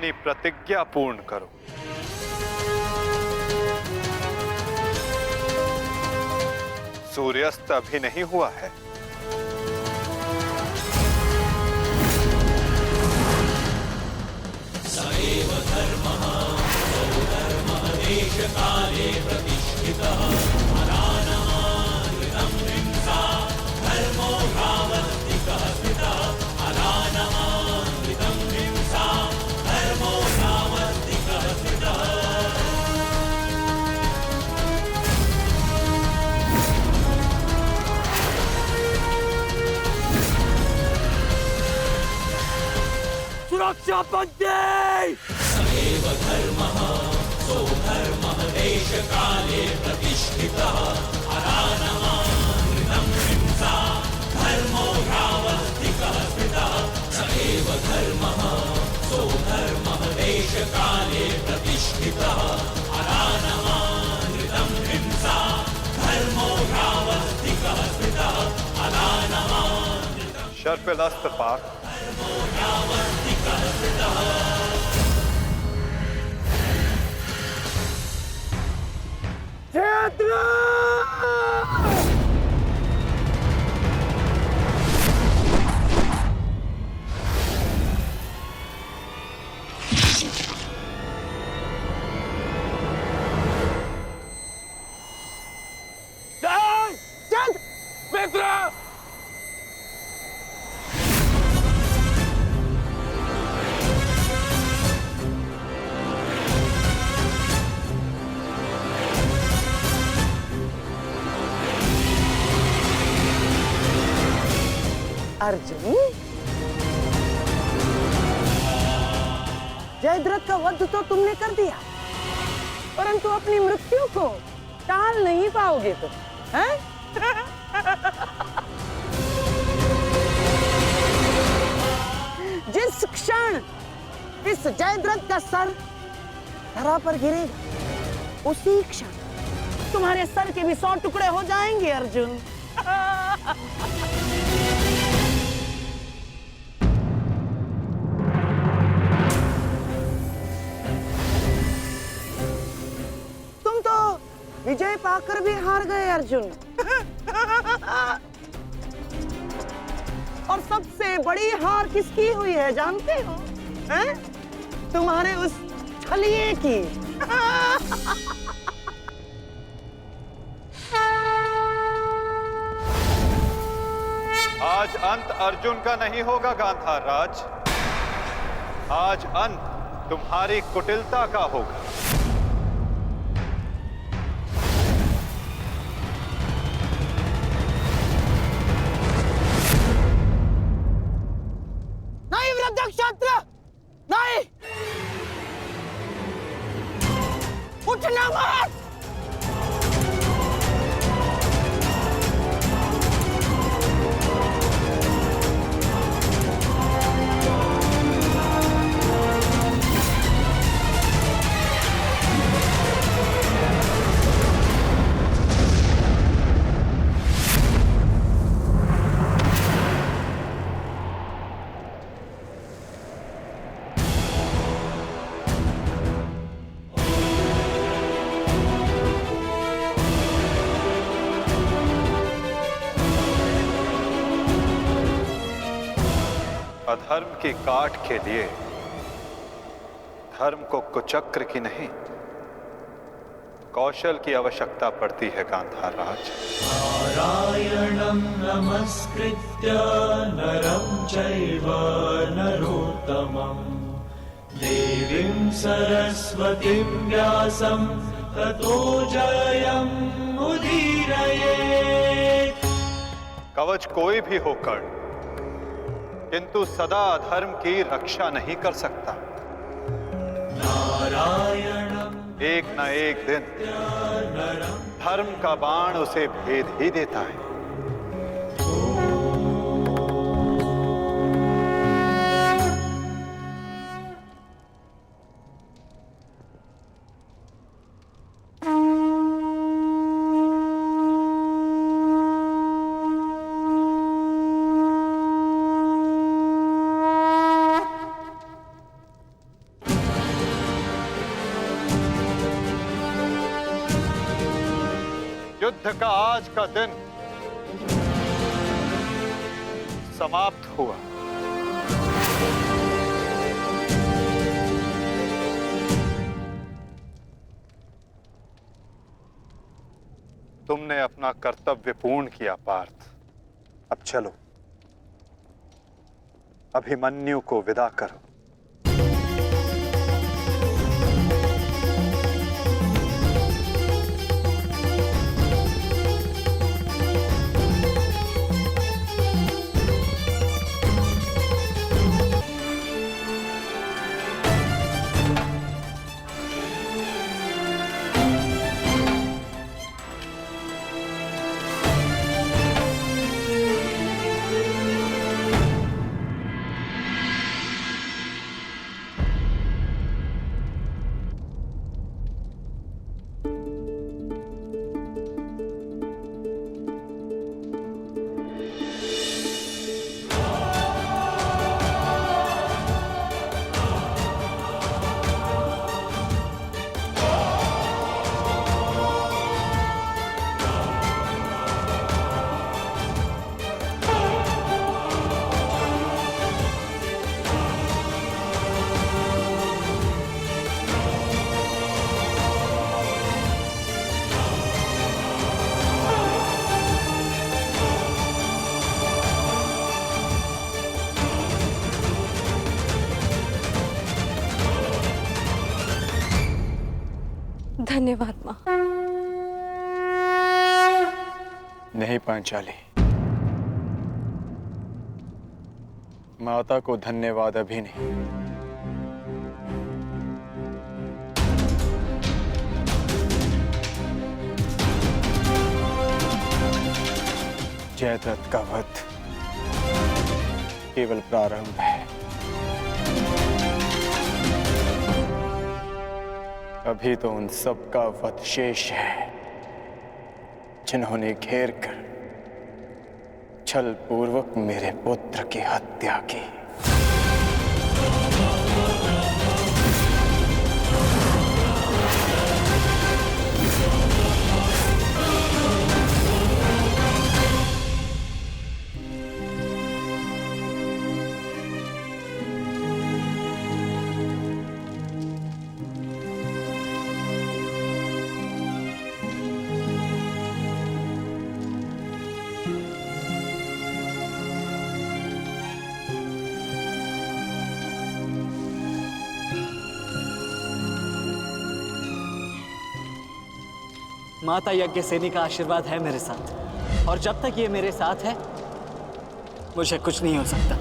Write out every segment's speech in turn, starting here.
अपनी प्रतिज्ञा पूर्ण करो। सूर्यास्त अभी नहीं हुआ है। सएव धर्मः स्वधर्मः देशकाले प्रतिष्ठितः अनानमानृतं हिंसा धर्मो भावस्तिकः स्थितः अनानमानृतं हिंसा धर्मो भावस्तिकः स्थितः। सुरक्षा पंथी सएव धर्मः स्वधर्मः देशकाले प्रतिष्ठितः अनानमानृतं हिंसा धर्मो भावस्तिकः स्थितः। सएव धर्मः स्वधर्मः देशकाले प्रतिष्ठितः अनानमानृतं हिंसा धर्मो भावस्तिकः स्थितः अनानमानृतं शर्पिल अस्त्र पाक। मित्र अर्जुन, जयद्रथ का वध तो तुमने कर दिया, परंतु अपनी मृत्यु को टाल नहीं पाओगे तुम, हैं? जिस क्षण इस जयद्रथ का सर धरा पर गिरेगा, उसी क्षण तुम्हारे सर के भी 100 टुकड़े हो जाएंगे अर्जुन। तुम तो विजय पाकर भी हार गए अर्जुन। और सबसे बड़ी हार किसकी हुई है जानते हो? हैं? तुम्हारे उस छलिए की। आज अंत अर्जुन का नहीं होगा गांधार राज। आज अंत तुम्हारी कुटिलता का होगा। नहीं वृद्धक्षत्र, नहीं, उठना मत। अधर्म की काट के लिए धर्म को कुचक्र की नहीं, कौशल की आवश्यकता पड़ती है गांधार राज। नारायणं नमस्कृत्य नरं चैव नरोत्तमं देवीं सरस्वतीं व्यासं ततो जयम् उदीरयेत्। कवच कोई भी होकर किंतु सदा अधर्म की रक्षा नहीं कर सकता। नारायणं एक न एक दिन धर्म का बाण उसे भेद ही देता है। युद्ध का आज का दिन समाप्त हुआ। तुमने अपना कर्तव्य पूर्ण किया पार्थ। अब चलो, अभिमन्यु को विदा करो। धन्यवाद माँ। नहीं पांचाली, माता को धन्यवाद अभी नहीं। जयद्रथ का वध केवल प्रारंभ है। अभी तो उन सब का वध शेष है जिन्होंने घेर कर छल पूर्वक मेरे पुत्र की हत्या की। माता यज्ञसेनी का आशीर्वाद है मेरे साथ, और जब तक ये मेरे साथ है मुझे कुछ नहीं हो सकता।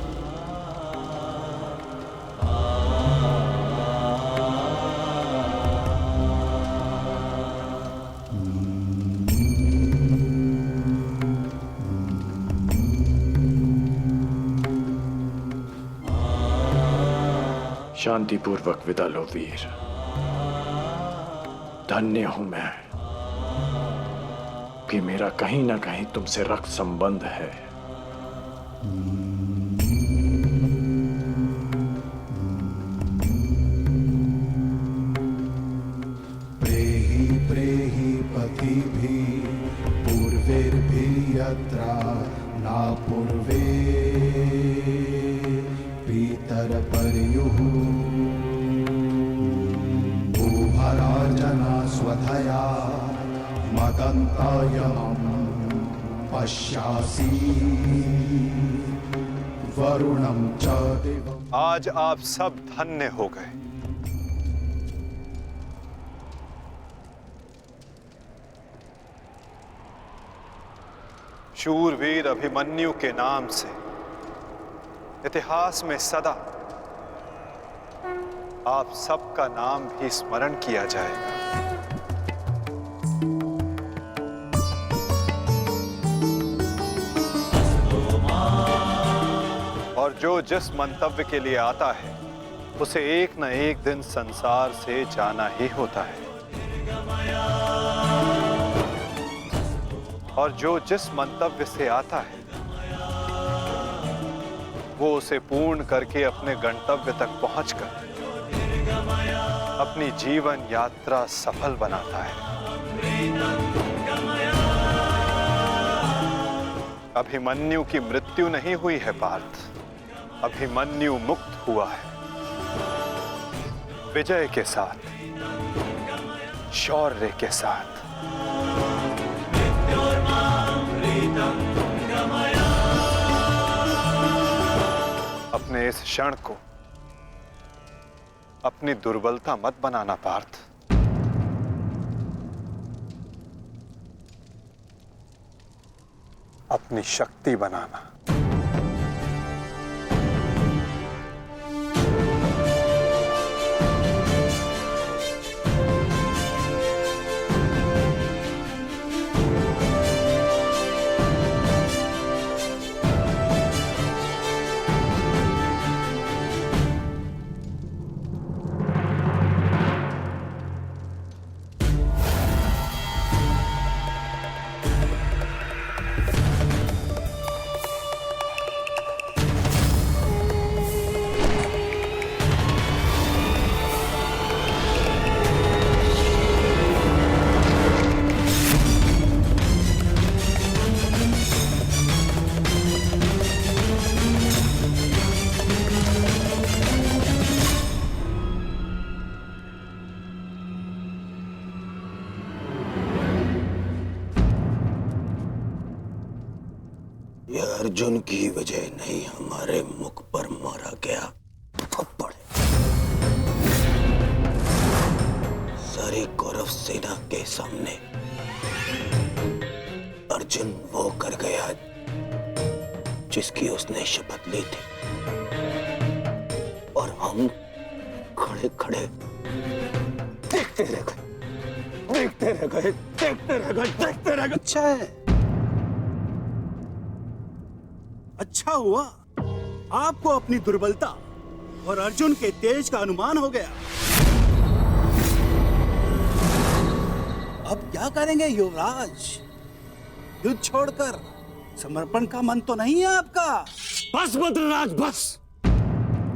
शांतिपूर्वक विदा लो वीर। धन्य हूं मैं कि मेरा कहीं ना कहीं तुमसे रक्त संबंध है। प्रेहि प्रेहि पतिभिः पूर्वैर्भिः यत्रा न पूर्वे पीतरपर्युः भूभराजना स्वधया मदन्तायमं पश्यासि वरुणं च देवम्। आज आप सब धन्य हो गए। शूरवीर अभिमन्यु के नाम से इतिहास में सदा आप सबका नाम भी स्मरण किया जाएगा। और जो जिस मंतव्य के लिए आता है उसे एक न एक दिन संसार से जाना ही होता है, और जो जिस मंतव्य से आता है वो उसे पूर्ण करके अपने गंतव्य तक पहुंचकर अपनी जीवन यात्रा सफल बनाता है। अभिमन्यु की मृत्यु नहीं हुई है पार्थ, अभिमन्यु मुक्त हुआ है विजय के साथ, शौर्य के साथ। अपने इस क्षण को अपनी दुर्बलता मत बनाना पार्थ। अपनी शक्ति बनाना। अर्जुन की वजह नहीं, हमारे मुख पर मारा गया थप्पड़। सारी कौरव सेना के सामने अर्जुन वो कर गया जिसकी उसने शपथ ली थी, और हम खड़े खड़े देखते रह गए, देखते रह गए, देखते रह गए, देखते रह गए। अच्छा है, अच्छा हुआ आपको अपनी दुर्बलता और अर्जुन के तेज का अनुमान हो गया। अब क्या करेंगे युवराज? युद्ध छोड़कर समर्पण का मन तो नहीं है आपका? बस बद्रराज बस।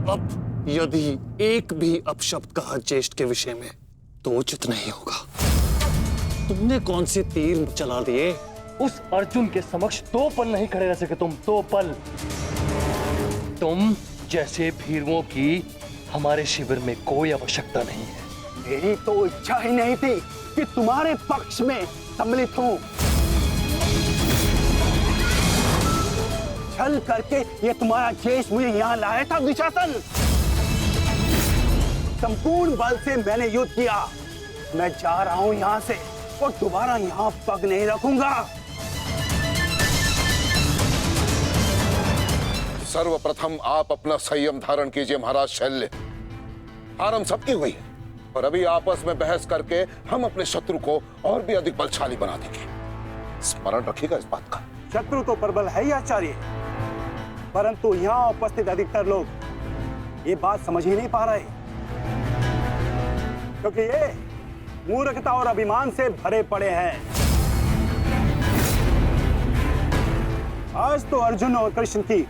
अब यदि एक भी अपशब्द कहा ज्येष्ठ के विषय में तो उचित नहीं होगा। तुमने कौन से तीर चला दिए? उस अर्जुन के समक्ष 2 पल नहीं खड़े रह सके तुम, 2 पल। तुम जैसे भीरुओं की हमारे शिविर में कोई आवश्यकता नहीं है। मेरी तो इच्छा ही नहीं थी कि तुम्हारे पक्ष में सम्मिलित हूं। छल करके ये तुम्हारा ज्येष्ठ मुझे यहाँ लाया था दुशासन। संपूर्ण बल से मैंने युद्ध किया। मैं जा रहा हूं यहाँ से और दोबारा यहाँ पग नहीं रखूंगा। सर्वप्रथम आप अपना संयम धारण कीजिए महाराज शल्य। हार हम सबकी हुई है, और अभी आपस में बहस करके हम अपने शत्रु को और भी अधिक बलशाली बना देंगे। स्मरण रखिएगा इस बात का। शत्रु तो प्रबल है ही आचार्य, परंतु यहाँ उपस्थित अधिकतर लोग ये बात समझ ही नहीं पा रहे, क्योंकि ये मूर्खता और अभिमान से भरे पड़े हैं। आज तो अर्जुन और कृष्ण की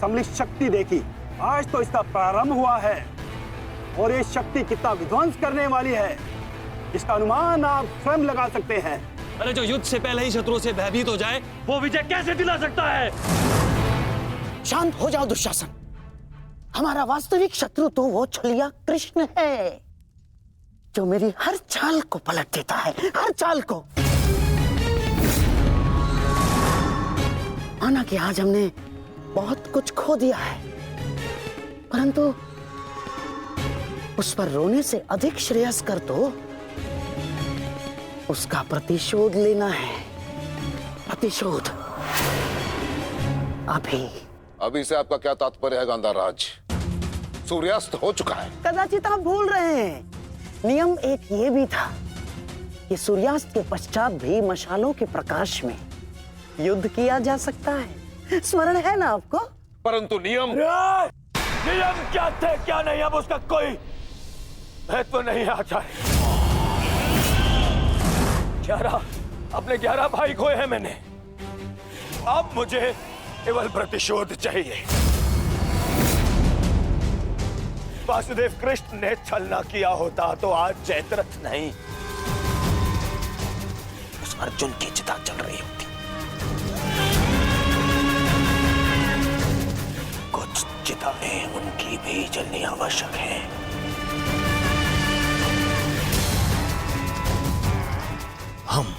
सम्मिलित शक्ति देखी, आज तो इसका प्रारंभ हुआ है, और ये शक्ति कितना विध्वंस करने वाली है इसका अनुमान आप स्वयं लगा सकते हैं। अरे जो युद्ध से पहले ही शत्रु से भयभीत हो जाए, वो विजय कैसे दिला सकता है? शांत हो जाओ दुशासन। हमारा वास्तविक शत्रु तो वो छलिया कृष्ण है, जो मेरी हर चाल को पलट देता है, हर चाल को। माना कि आज हमने बहुत कुछ खो दिया है, परंतु उस पर रोने से अधिक श्रेयस्कर तो उसका प्रतिशोध लेना है। प्रतिशोध अभी से आपका क्या तात्पर्य है गांधार राज? सूर्यास्त हो चुका है। कदाचित आप भूल रहे हैं, नियम एक ये भी था कि सूर्यास्त के पश्चात भी मशालों के प्रकाश में युद्ध किया जा सकता है। स्मरण है ना आपको? परंतु नियम क्या थे क्या नहीं, अब उसका कोई महत्व नहीं आता है। 11 भाई खोए हैं मैंने, अब मुझे केवल प्रतिशोध चाहिए। वासुदेव कृष्ण ने छल न किया होता तो आज जयद्रथ नहीं, उस अर्जुन की चिता चल रही होती। चिताएं उनकी भी जलनी आवश्यक है। हम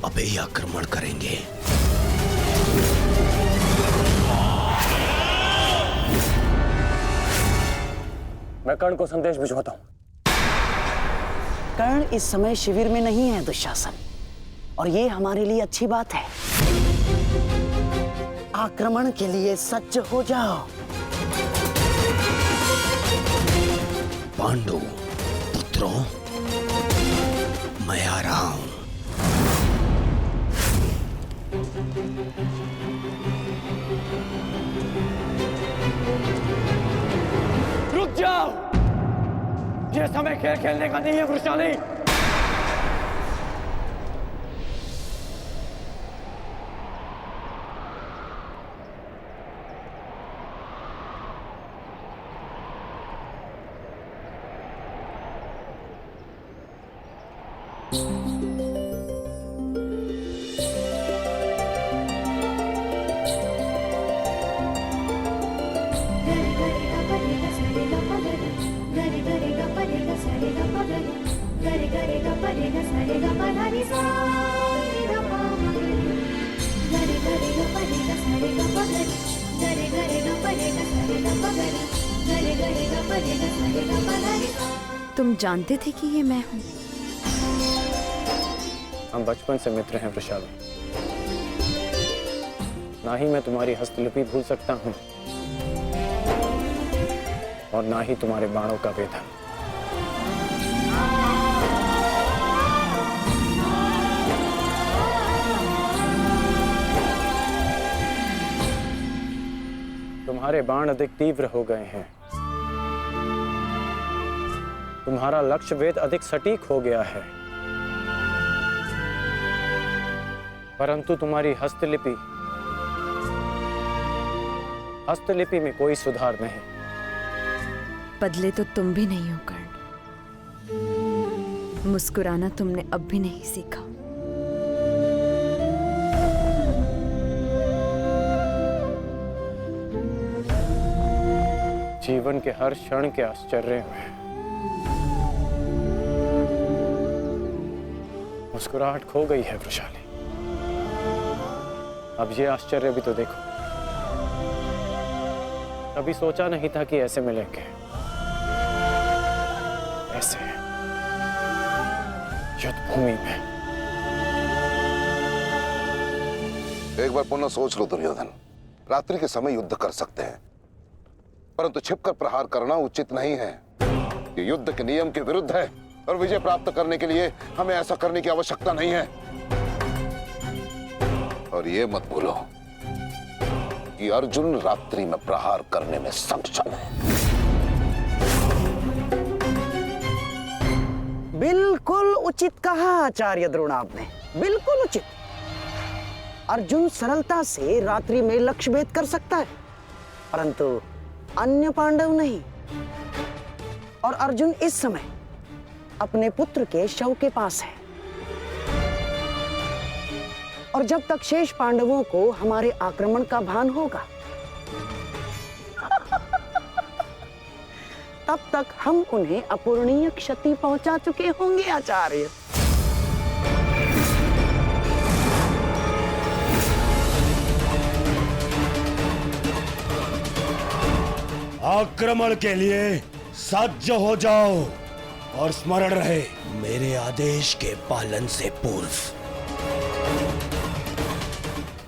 अभी आक्रमण करेंगे। मैं कर्ण को संदेश भिजवाता हूं। कर्ण इस समय शिविर में नहीं है दुशासन, और ये हमारे लिए अच्छी बात है। आक्रमण के लिए सज्ज हो जाओ। पांडु पुत्रों, मैं आ रहा हूं। रुक जाओ, ये समय खेल खेलने का नहीं है वृषाली। तुम जानते थे कि ये मैं हूँ? हम बचपन से मित्र हैं वृषाली। ना ही मैं तुम्हारी हस्तलिपि भूल सकता हूँ और ना ही तुम्हारे बाणों का वेधन। तुम्हारे बाण अधिक तीव्र हो गए हैं। तुम्हारा लक्ष्य वेद अधिक सटीक हो गया है, परंतु तुम्हारी हस्तलिपि में कोई सुधार नहीं। बदले तो तुम भी नहीं हो कर्ण। मुस्कुराना तुमने अब भी नहीं सीखा। जीवन के हर क्षण के आश्चर्य में मुस्कुराहट खो गई है वृषाली। अब ये आश्चर्य भी तो देखो। कभी सोचा नहीं था कि ऐसे मिलेंगे, ऐसे युद्ध भूमि में। एक बार पुनः सोच लो दुर्योधन। रात्रि के समय युद्ध कर सकते हैं, परंतु छिपकर प्रहार करना उचित नहीं है। ये युद्ध के नियम के विरुद्ध है और विजय प्राप्त करने के लिए हमें ऐसा करने की आवश्यकता नहीं है। और ये मत भूलो कि अर्जुन रात्रि में प्रहार करने में सक्षम है। बिल्कुल उचित कहा आचार्य द्रोण आपने, बिल्कुल उचित। अर्जुन सरलता से रात्रि में लक्ष्य भेद कर सकता है, परंतु अन्य पांडव नहीं। और अर्जुन इस समय अपने पुत्र के शव के पास है, और जब तक शेष पांडवों को हमारे आक्रमण का भान होगा तब तक हम उन्हें अपूरणीय क्षति पहुंचा चुके होंगे आचार्य। आक्रमण के लिए सज्ज हो जाओ और स्मरण रहे, मेरे आदेश के पालन से पूर्व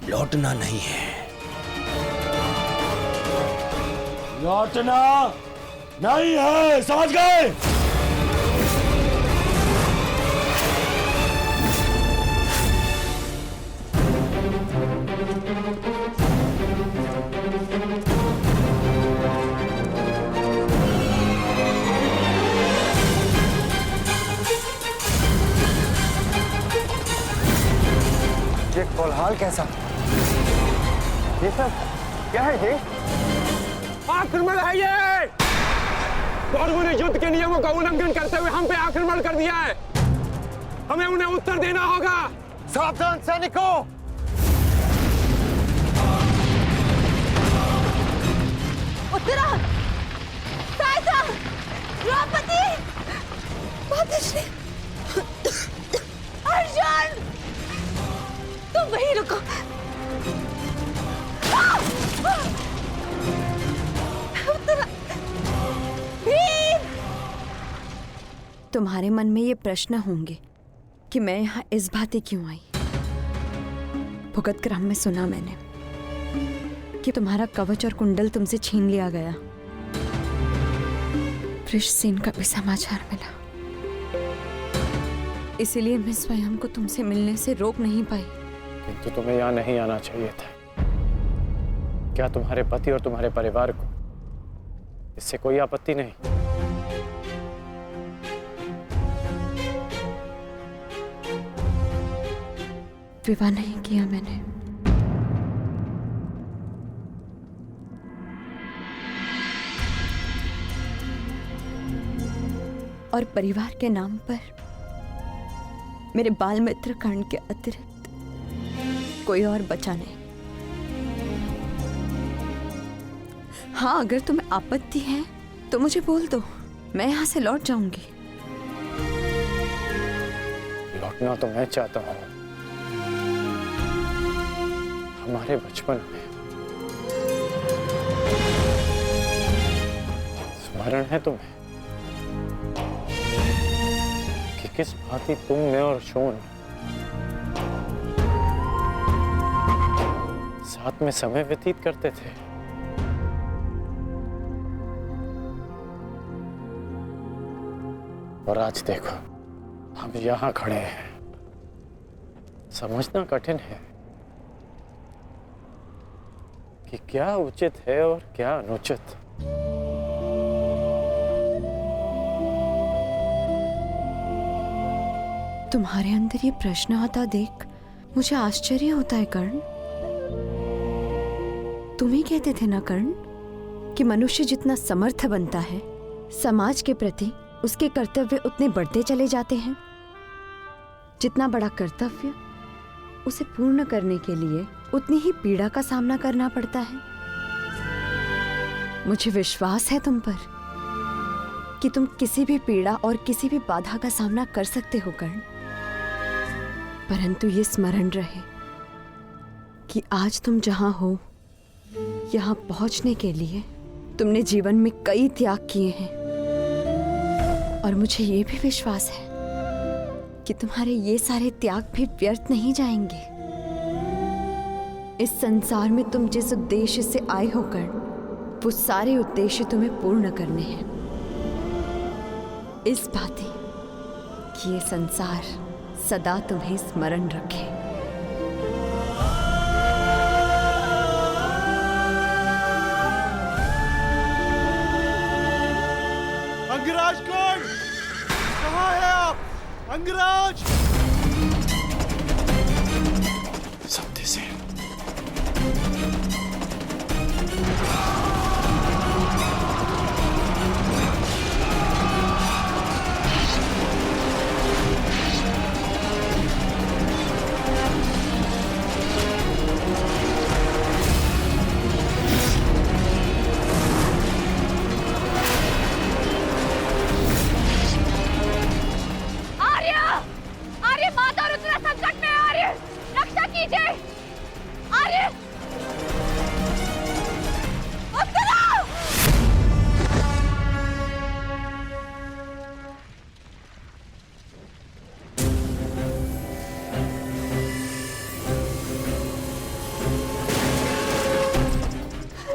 लौटना नहीं है। लौटना नहीं है, समझ गए? ये कोलाहल कैसा? ये सब क्या है? ये आक्रमण है ये। कौरवों ने युद्ध के नियमों का उल्लंघन करते हुए हम पे आक्रमण कर दिया है। हमें उन्हें उत्तर देना होगा। सावधान सैनिकों, उत्तरा, सायसा, द्रौपदी, माताश्री, अर्जुन, तुम वहीं रुको। उत्तरा, भीम। तुम्हारे मन में ये प्रश्न होंगे कि मैं यहाँ इस भांति क्यों आई। भुगत क्रम में सुना मैंने कि तुम्हारा कवच और कुंडल तुमसे छीन लिया गया। वृषसेन का भी समाचार मिला, इसीलिए मैं स्वयं को तुमसे मिलने से रोक नहीं पाई। किंतु तुम्हें यहाँ नहीं आना चाहिए था। क्या तुम्हारे पति और तुम्हारे परिवार को इससे कोई आपत्ति नहीं? विवाह नहीं किया मैंने। और परिवार के नाम पर मेरे बाल मित्र कर्ण के अतिरिक्त कोई और बचा नहीं। हाँ, अगर तुम्हें आपत्ति है तो मुझे बोल दो, मैं यहां से लौट जाऊंगी। लौटना तो मैं चाहता हूं। हमारे बचपन में स्मरण है तुम्हें कि किस भांति तुम, मैं और शोन साथ में समय व्यतीत करते थे। और आज देखो, हम यहां खड़े हैं। समझना कठिन है कि क्या उचित है और क्या अनुचित। तुम्हारे अंदर ये प्रश्न आता देख मुझे आश्चर्य होता है कर्ण। तुम ही कहते थे ना कर्ण कि मनुष्य जितना समर्थ बनता है, समाज के प्रति उसके कर्तव्य उतने बढ़ते चले जाते हैं। जितना बड़ा कर्तव्य, उसे पूर्ण करने के लिए उतनी ही पीड़ा का सामना करना पड़ता है। मुझे विश्वास है तुम पर कि तुम किसी भी पीड़ा और किसी भी बाधा का सामना कर सकते हो कर्ण। परंतु ये स्मरण रहे कि आज तुम जहां हो, यहां पहुंचने के लिए तुमने जीवन में कई त्याग किए हैं। और मुझे ये भी विश्वास है कि तुम्हारे ये सारे त्याग भी व्यर्थ नहीं जाएंगे। इस संसार में तुम जिस उद्देश्य से आए हो कर्ण, वो सारे उद्देश्य तुम्हें पूर्ण करने हैं। इस भांति कि ये संसार सदा तुम्हें स्मरण रखे। अंगराज कौन? कहाँ है आप? अंगराज! सत्यसेन,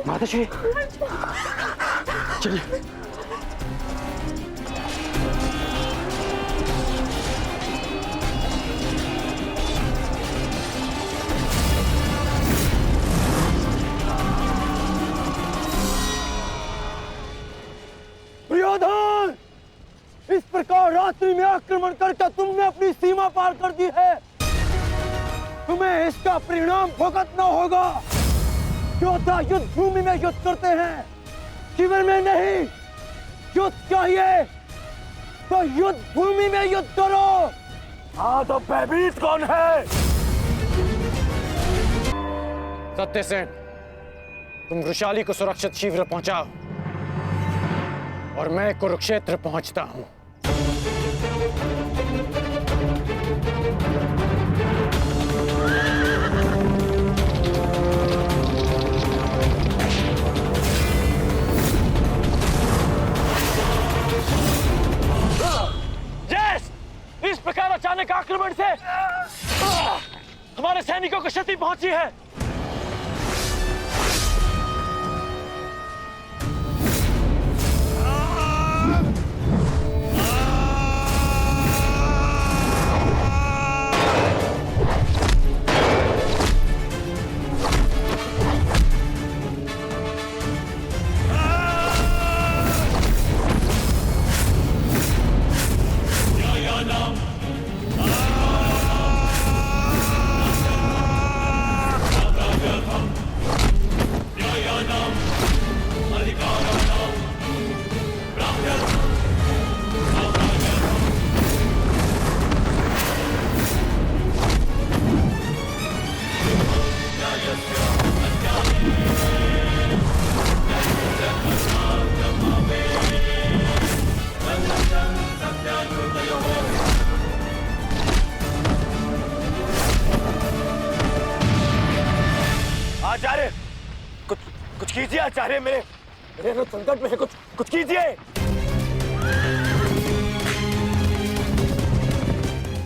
माताश्री, चलिए। दुर्योधन, इस प्रकार रात्रि में आक्रमण करके तुमने अपनी सीमा पार कर दी है। तुम्हें इसका परिणाम भुगतना होगा। योद्धा युद्ध भूमि में युद्ध करते हैं, शिविर में नहीं। युद्ध चाहिए तो युद्ध भूमि में युद्ध करो। हाँ, तो भयभीत कौन है? सत्यसेन, तुम वृषाली को सुरक्षित शीघ्र पहुंचाओ और मैं कुरुक्षेत्र पहुंचता हूं। इस प्रकार अचानक आक्रमण से हमारे सैनिकों को क्षति पहुंची है। आचार्य, कुछ कीजिए आचार्य, मेरे संकट में है, कुछ कीजिए।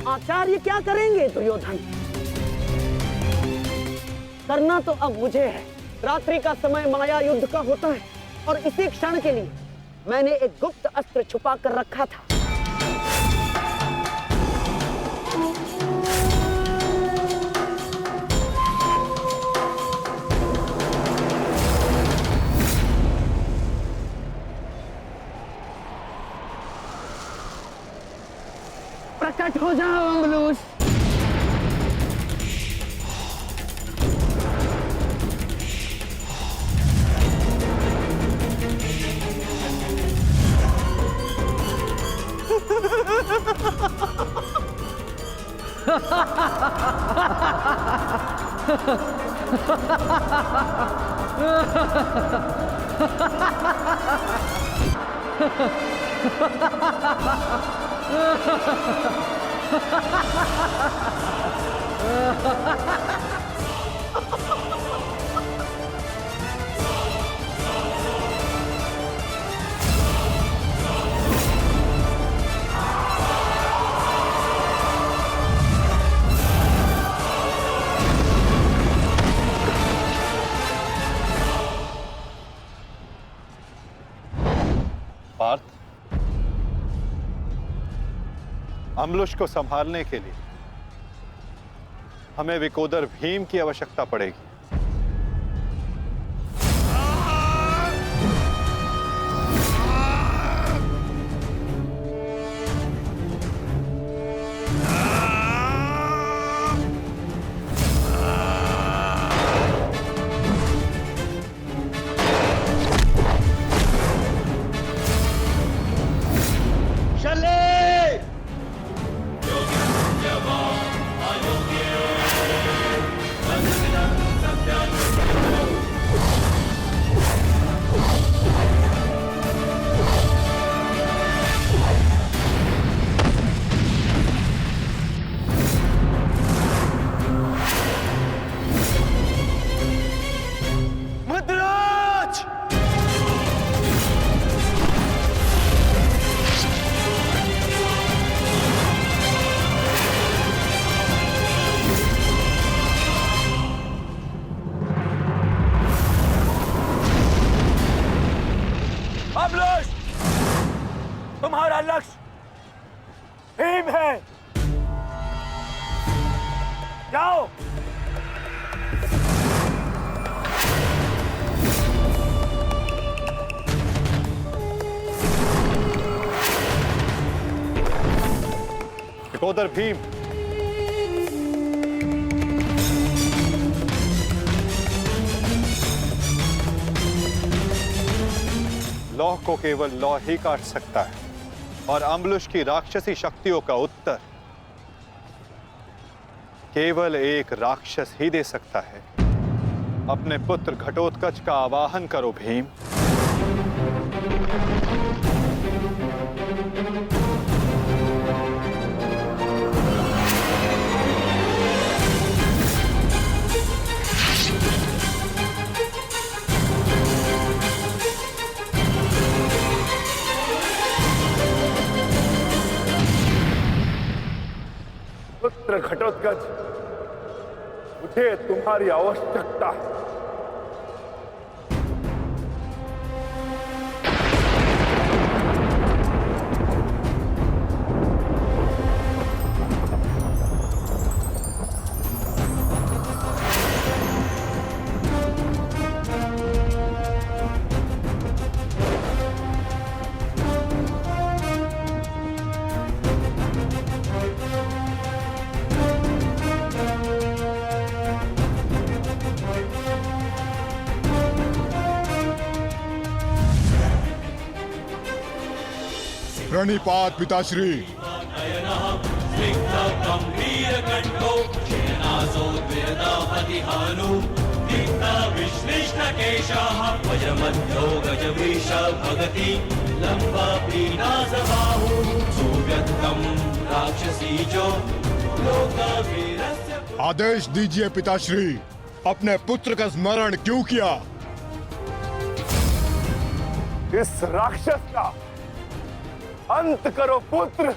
आचार्य क्या करेंगे दुर्योधन? करना तो अब मुझे है। रात्रि का समय माया युद्ध का होता है और इसी क्षण के लिए मैंने एक गुप्त अस्त्र छुपा कर रखा था। प्रकट हो जाओ अम्बलूस। पार्थ, अम्बुलुश को संभालने के लिए हमें विकोदर भीम की आवश्यकता पड़ेगी। तुम्हारा लक्ष्य भीम है। जाओ। विकोदर भीम, लौह को केवल लौह ही काट सकता है और अम्बुलुश की राक्षसी शक्तियों का उत्तर केवल एक राक्षस ही दे सकता है। अपने पुत्र घटोत्कच का आवाहन करो भीम। पुत्र घटोत्कच, मुझे तुम्हारी आवश्यकता है। प्रणिपात पिताश्री। आदेश दीजिए पिताश्री, अपने पुत्र का स्मरण क्यों किया? इस राक्षस का अंत करो पुत्र।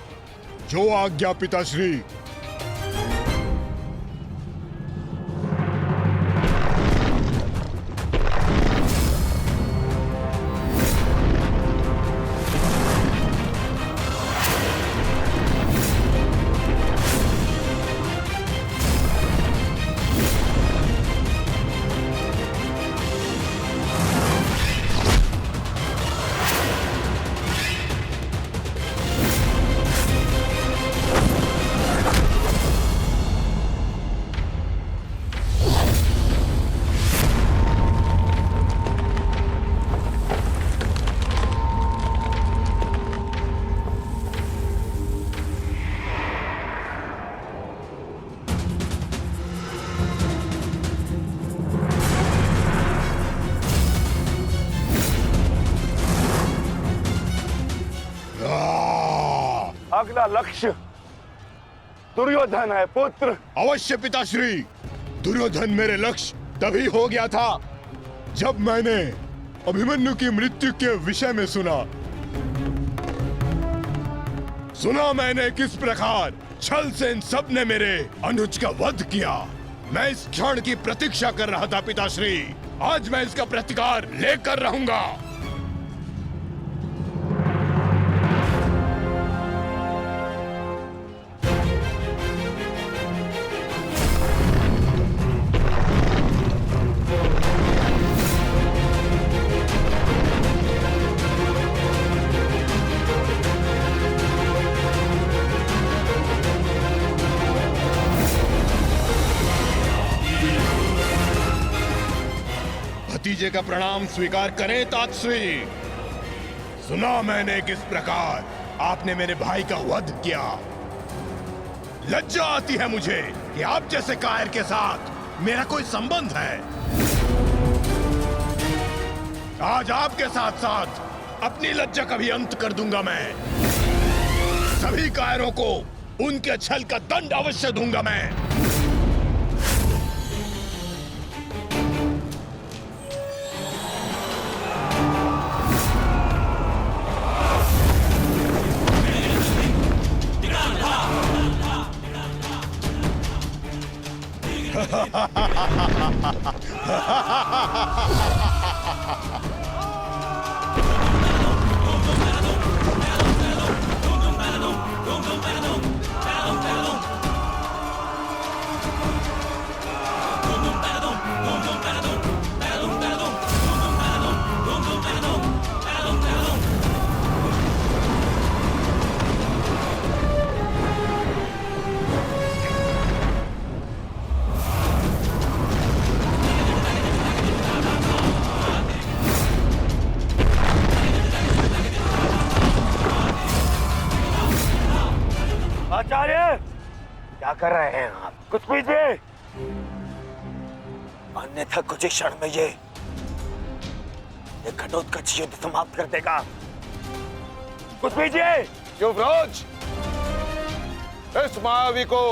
जो आज्ञा पिताश्री। अगला लक्ष्य दुर्योधन है पुत्र। अवश्य पिताश्री, दुर्योधन मेरे लक्ष्य तभी हो गया था जब मैंने अभिमन्यु की मृत्यु के विषय में सुना मैंने किस प्रकार छल से इन सब ने मेरे अनुज का वध किया। मैं इस क्षण की प्रतीक्षा कर रहा था पिताश्री। आज मैं इसका प्रतिकार लेकर रहूंगा। भतीजे का प्रणाम स्वीकार करें तातश्री। सुना मैंने किस प्रकार आपने मेरे भाई का वध किया। लज्जा आती है मुझे कि आप जैसे कायर के साथ मेरा कोई संबंध है। आज आपके साथ साथ अपनी लज्जा का भी अंत कर दूंगा मैं। सभी कायरों को उनके छल का दंड अवश्य दूंगा मैं। आचार्य, क्या कर रहे हैं आप? कुछ पीजिए। अन्यथा कुछ ही क्षण में ये घटोत्कच युद्ध समाप्त कर देगा। कुछ कीजिए। युवराज, इस मायावी को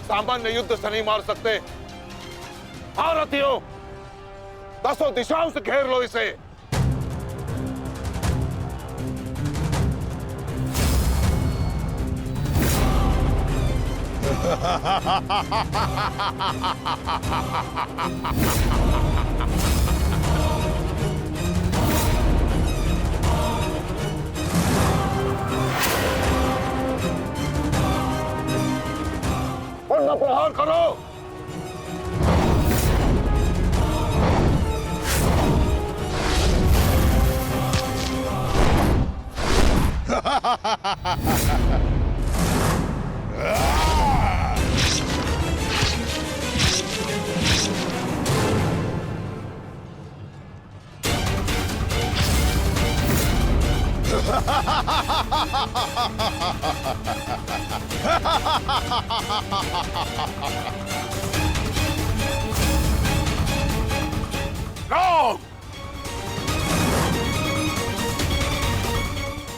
सामान्य युद्ध से नहीं मार सकते। भारतीयों, 10 दिशाओं से घेर लो इसे। पूर्ण प्रहार करो।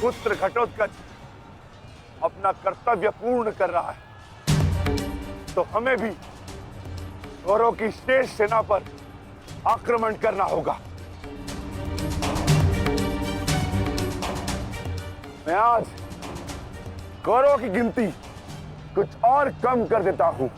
पुत्र घटोत्कच अपना कर्तव्य पूर्ण कर रहा है, तो हमें भी कौरवों की शेष सेना पर आक्रमण करना होगा। मैं आज कौरवों की गिनती कुछ और कम कर देता हूं।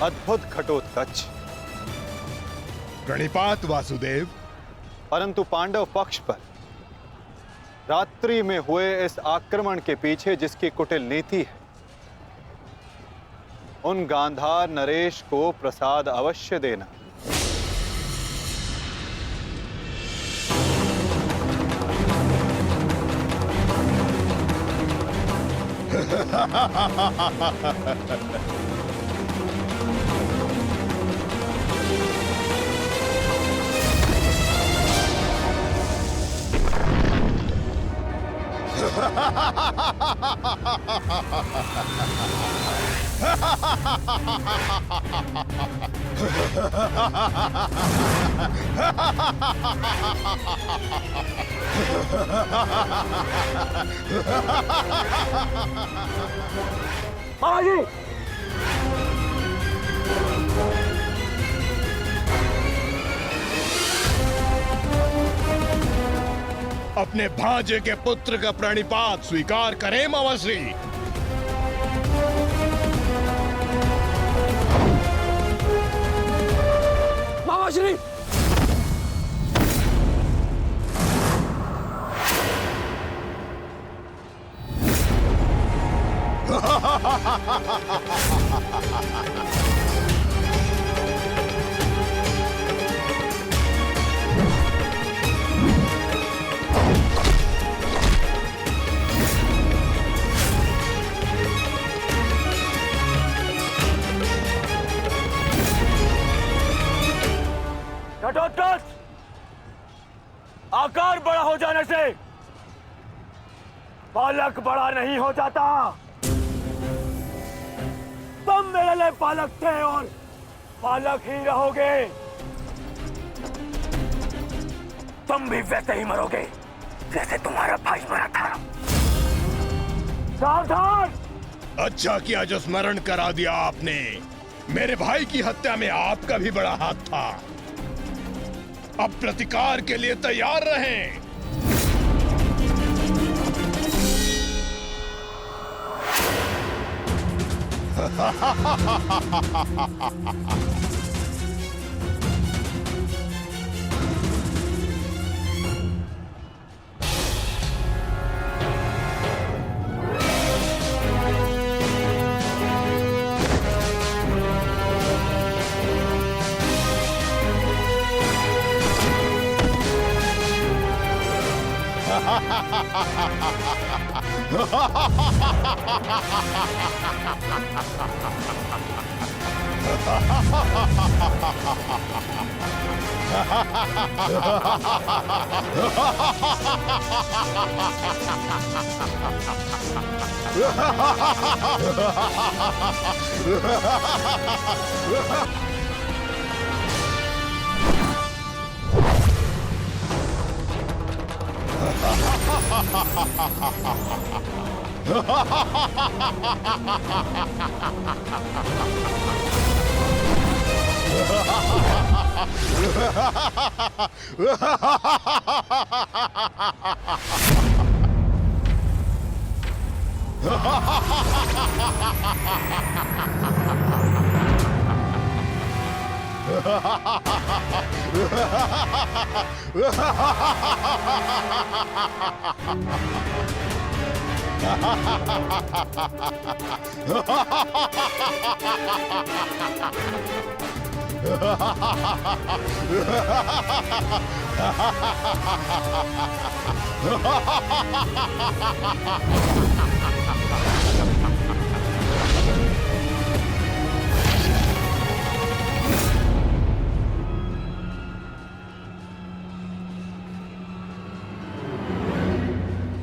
अद्भुत घटोत्कच, प्रणिपात वासुदेव। परंतु पांडव पक्ष पर रात्रि में हुए इस आक्रमण के पीछे जिसकी कुटिल नीति है, उन गांधार नरेश को प्रसाद अवश्य देना। मामा जी, अपने भांजे के पुत्र का प्रणिपात स्वीकार करें मामाश्री। मामाश्री, घटोत्कच, आकार बड़ा हो जाने से बालक बड़ा नहीं हो जाता। तुम मेरे लिए बालक थे और बालक ही रहोगे। तुम भी वैसे ही मरोगे जैसे तुम्हारा भाई मरा था। सावधान! अच्छा किया जो स्मरण करा दिया आपने। मेरे भाई की हत्या में आपका भी बड़ा हाथ था। अब प्रतिकार के लिए तैयार रहें।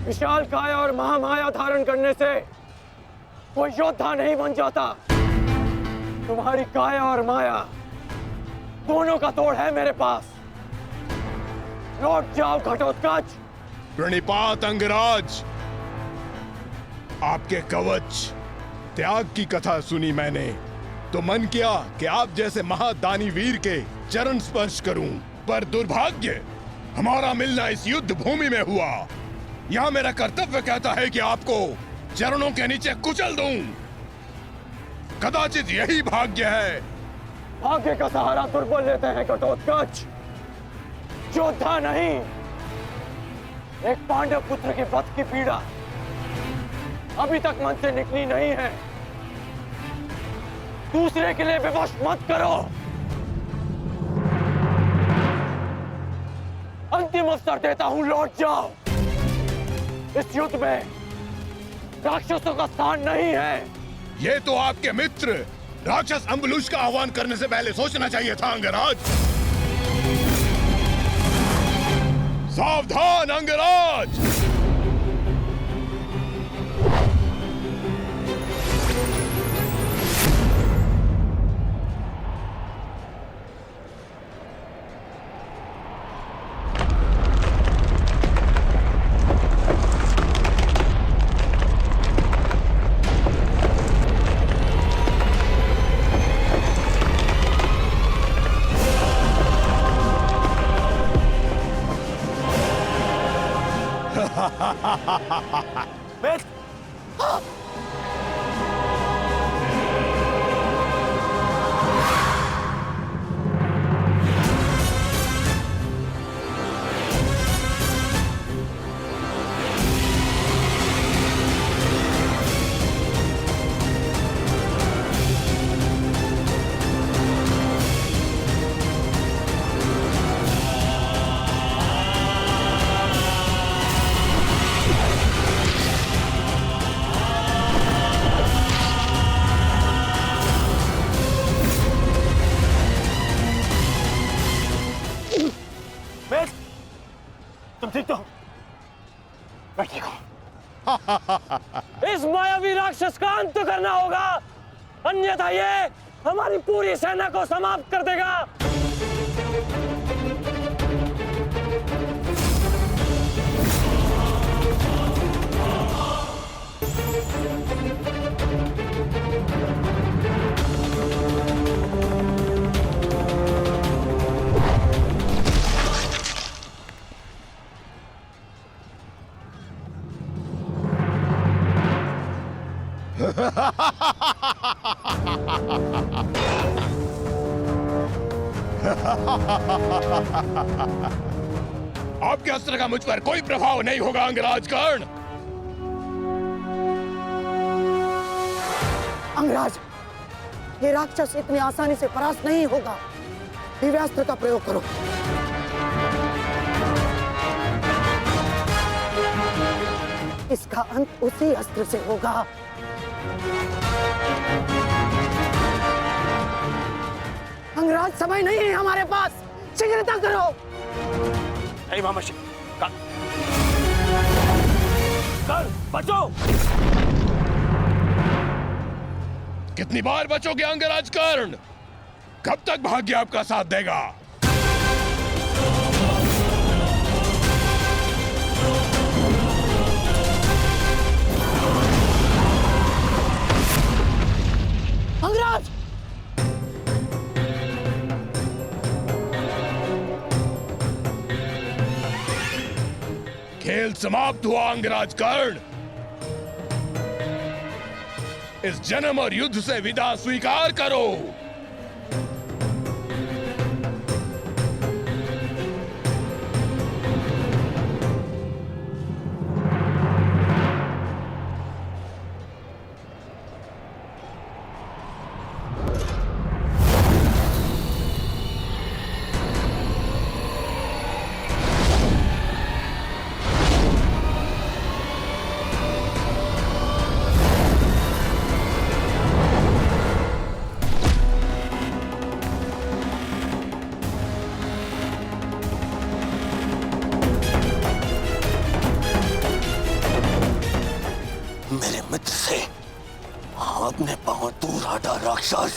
विशाल काया और महामाया धारण करने से कोई योद्धा नहीं बन जाता। तुम्हारी काया और माया दोनों का तोड़ है मेरे पास। लौट जाओ घटोत्कच। प्रणिपात अंगराज, आपके कवच त्याग की कथा सुनी मैंने तो मन किया कि आप जैसे महादानी वीर के चरण स्पर्श करूं, पर दुर्भाग्य हमारा मिलना इस युद्ध भूमि में हुआ। यहाँ मेरा कर्तव्य कहता है कि आपको चरणों के नीचे कुचल दूं। कदाचित यही भाग्य है। भाग्य का सहारा दुर्बल लेते हैं घटोत्कच, योद्धा नहीं। एक पांडव पुत्र के वध की पीड़ा अभी तक मन से निकली नहीं है। दूसरे के लिए विवश मत करो। अंतिम अवसर देता हूं, लौट जाओ। इस युद्ध में राक्षसों का स्थान नहीं है। ये तो आपके मित्र राक्षस अम्बुलुष का आह्वान करने से पहले सोचना चाहिए था अंगराज। सावधान अंगराज। तुम ठीक तो? मैं ठीक हूं। इस मायावी राक्षस का अंत करना होगा, अन्यथा ये हमारी पूरी सेना को समाप्त कर देगा। आपके अस्त्र का मुझ पर कोई प्रभाव नहीं होगा अंगराज कर्ण। अंगराज, ये राक्षस इतनी आसानी से परास्त नहीं होगा। दिव्यास्त्र का प्रयोग करो। इसका अंत उसी अस्त्र से होगा। अंगराज, समय नहीं है हमारे पास, शीघ्रता करो। बचो। कितनी बार बचोगे अंगराज कर्ण? कब तक भाग्य आपका साथ देगा? अंगराज! खेल समाप्त हुआ अंगराज कर्ण। इस जन्म और युद्ध से विदा स्वीकार करो। मेरे मित्र से अपने पांव दूर हटा राक्षस।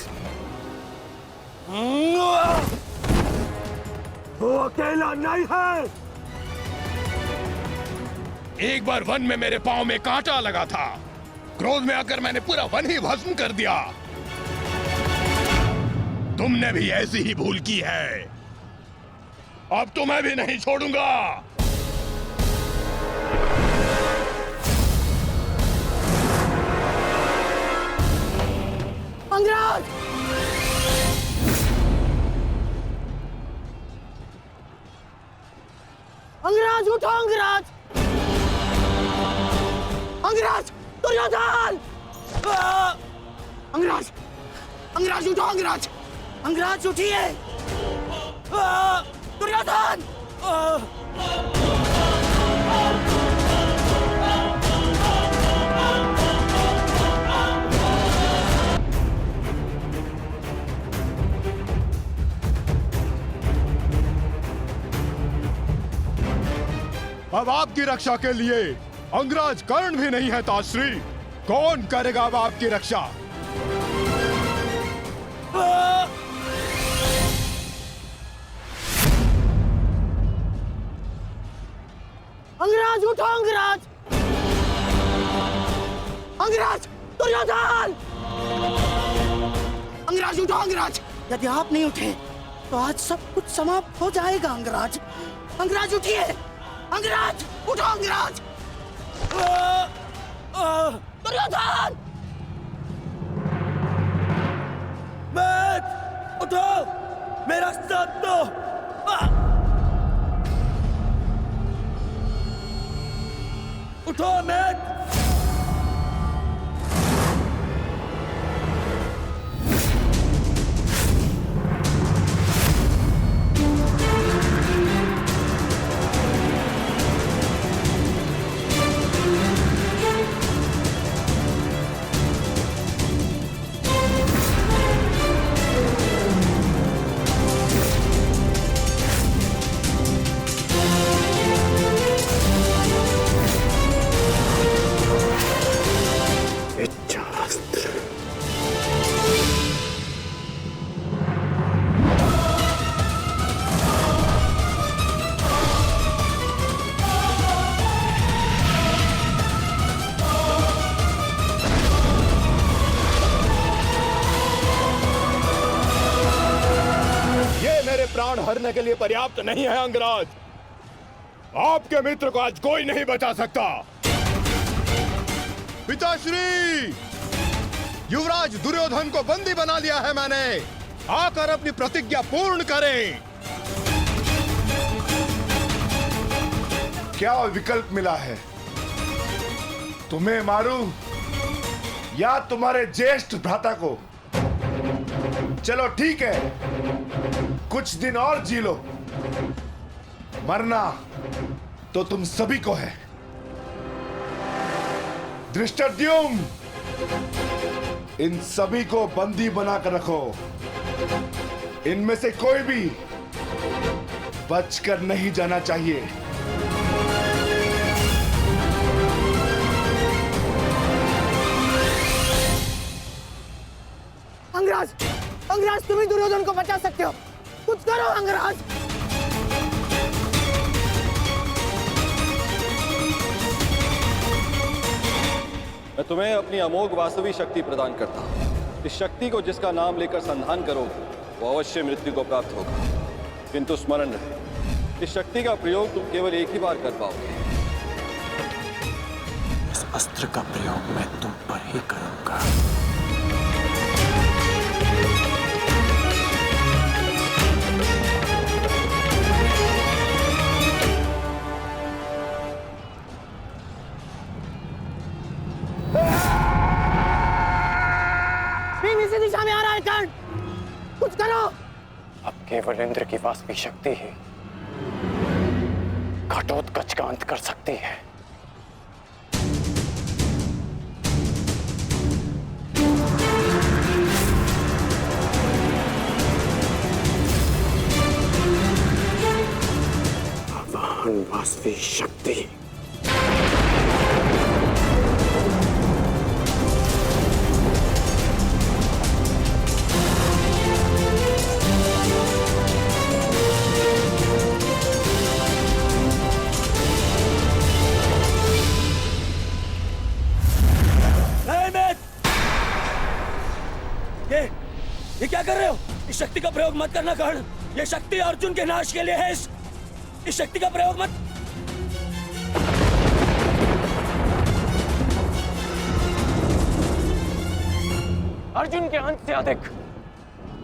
वो अकेला नहीं है। एक बार वन में मेरे पांव में कांटा लगा था। क्रोध में आकर मैंने पूरा वन ही भस्म कर दिया। तुमने भी ऐसी ही भूल की है। अब तो मैं भी नहीं छोड़ूंगा। अंगराज! अंगराज, उठो अंगराज! अंगराज! दुर्योधन! अंगराज! अंगराज, उठो अंगराज! अंगराज, उठिए! दुर्योधन! अब आपकी रक्षा के लिए अंगराज कर्ण भी नहीं है ताश्री। कौन करेगा अब आपकी रक्षा? अंगराज, उठो अंगराज! अंगराज! दुर्योधन! अंगराज, उठो अंगराज! यदि आप नहीं उठे तो आज सब कुछ समाप्त हो जाएगा अंगराज। अंगराज, उठिए! अंगराज, उठो अंगराज! दुर्योधन! उठो, मेरा साथ दो। उठो मैट। प्राण हरने के लिए पर्याप्त नहीं है अंगराज। आपके मित्र को आज कोई नहीं बचा सकता। पिताश्री, युवराज दुर्योधन को बंदी बना लिया है मैंने। आकर अपनी प्रतिज्ञा पूर्ण करें। क्या विकल्प मिला है? तुम्हें मारूं या तुम्हारे ज्येष्ठ भ्राता को? चलो ठीक है, कुछ दिन और जी लो। मरना तो तुम सभी को है। धृष्टद्युम्न, इन सभी को बंदी बनाकर रखो। इनमें से कोई भी बचकर नहीं जाना चाहिए। अंगराज, अंगराज, तुम ही दुर्योधन को बचा सकते हो। कुछ करो अंगराज। मैं तुम्हें अपनी अमोघ वास्तविक शक्ति प्रदान करता हूँ। इस शक्ति को जिसका नाम लेकर संधान करोगे वो अवश्य मृत्यु को प्राप्त होगा, किंतु स्मरण रहे इस शक्ति का प्रयोग तुम केवल एक ही बार कर पाओगे। इस अस्त्र का प्रयोग मैं तुम पर ही करूंगा। इसी दिशा में आ रहा है कर्ण, कुछ करो। अब केवल इंद्र की वास्तविक शक्ति ही घटोत्कच का अंत कर सकती है। आवाहन वास्तविक शक्ति। ये क्या कर रहे हो? इस शक्ति का प्रयोग मत करना कर्ण। ये शक्ति अर्जुन के नाश के लिए है। इस शक्ति का प्रयोग मत। अर्जुन के अंत से अधिक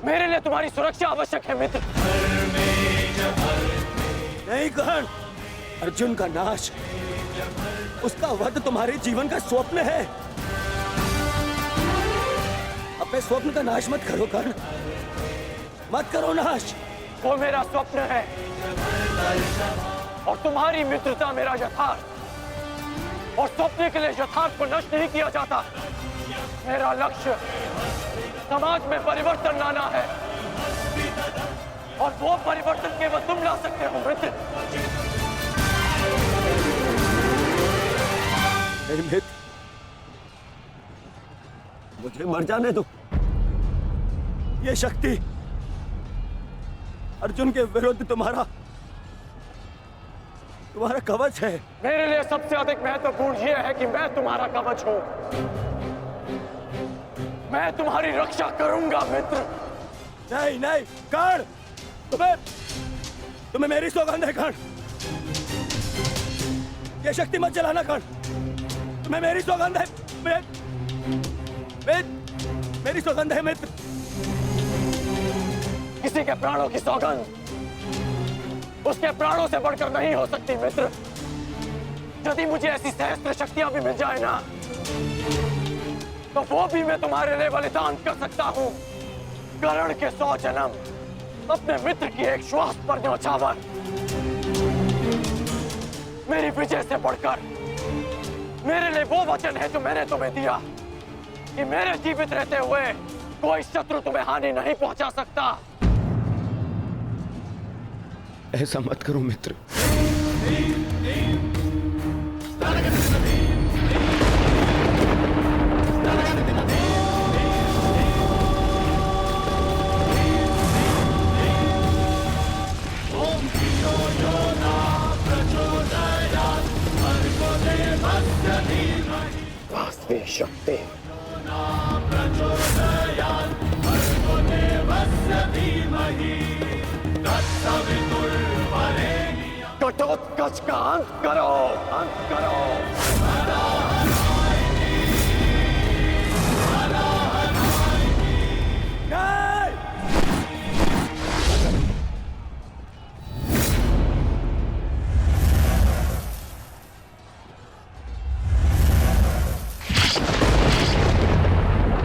मेरे लिए तुम्हारी सुरक्षा आवश्यक है मित्र। नहीं कर्ण, अर्जुन का नाश, उसका वध तुम्हारे जीवन का स्वप्न है। अपने स्वप्न का नाश मत करो कर्ण, मत करो नाश। वो मेरा स्वप्न है और तुम्हारी मित्रता मेरा यथार्थ। और स्वप्न के लिए यथार्थ को नष्ट नहीं किया जाता। मेरा लक्ष्य समाज में परिवर्तन लाना है और वो परिवर्तन केवल तुम ला सकते हो मित्र। मित्र, मुझे मर जाने दो। ये शक्ति अर्जुन के विरुद्ध तुम्हारा कवच है। मेरे लिए सबसे अधिक महत्वपूर्ण यह है कि मैं तुम्हारा कवच हूं। मैं तुम्हारी रक्षा करूंगा मित्र। नहीं नहीं कर्ण, तुम्हें मेरी सौगंध है कर्ण। ये शक्ति मत चलाना कर्ण, तुम्हें मेरी सौगंध है। मेरी सौगंध है मित्र। किसी के प्राणों की सौगंध उसके प्राणों से बढ़कर नहीं हो सकती मित्र। यदि मुझे ऐसी सहस्त्र शक्तियां भी मिल जाए ना, तो वो भी मैं तुम्हारे लिए बलिदान कर सकता हूं। कर्ण के 100 जन्म, अपने मित्र की एक श्वास पर न्योछावर। मेरी विजय से बढ़कर मेरे लिए वो वचन है जो मैंने तुम्हें दिया कि मेरे जीवित रहते हुए कोई शत्रु तुम्हें हानि नहीं पहुंचा सकता। ऐसा मत करो मित्र। वास्तविक शक्ति घटोत्कच का अंत करो, अंत करो।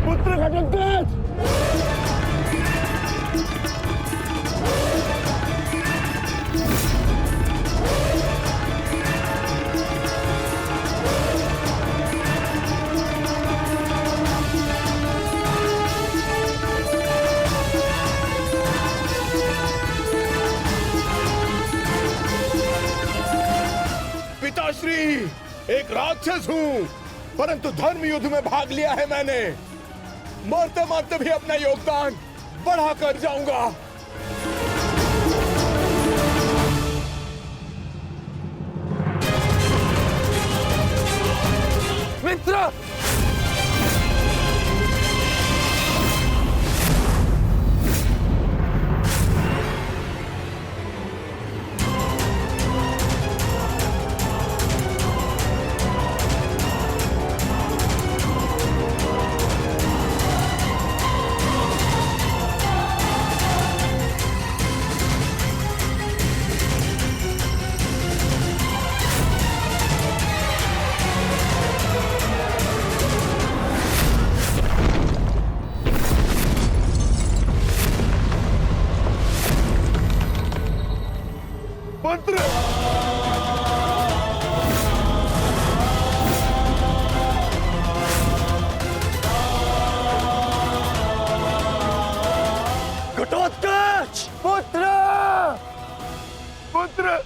पुत्र घटोत्कच, एक राक्षस हूं, परंतु धर्म युद्ध में भाग लिया है मैंने। मरते मरते भी अपना योगदान बढ़ाकर जाऊंगा। मित्र, मंत्र घटोत्कच पुत्र, पुत्र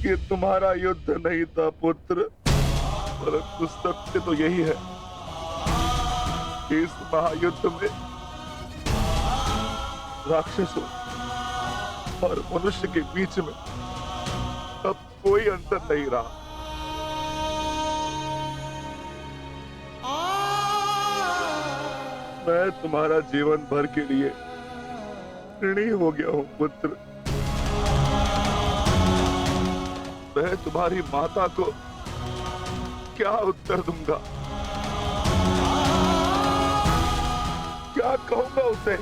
ये तुम्हारा युद्ध नहीं था पुत्र, परंतु सत्य तो यही है कि इस महायुद्ध में राक्षसों और मनुष्य के बीच में अब कोई अंतर नहीं रहा। मैं तुम्हारा जीवन भर के लिए ऋणी हो गया हूं पुत्र। मैं तुम्हारी माता को क्या उत्तर दूंगा, क्या कहूंगा उसे?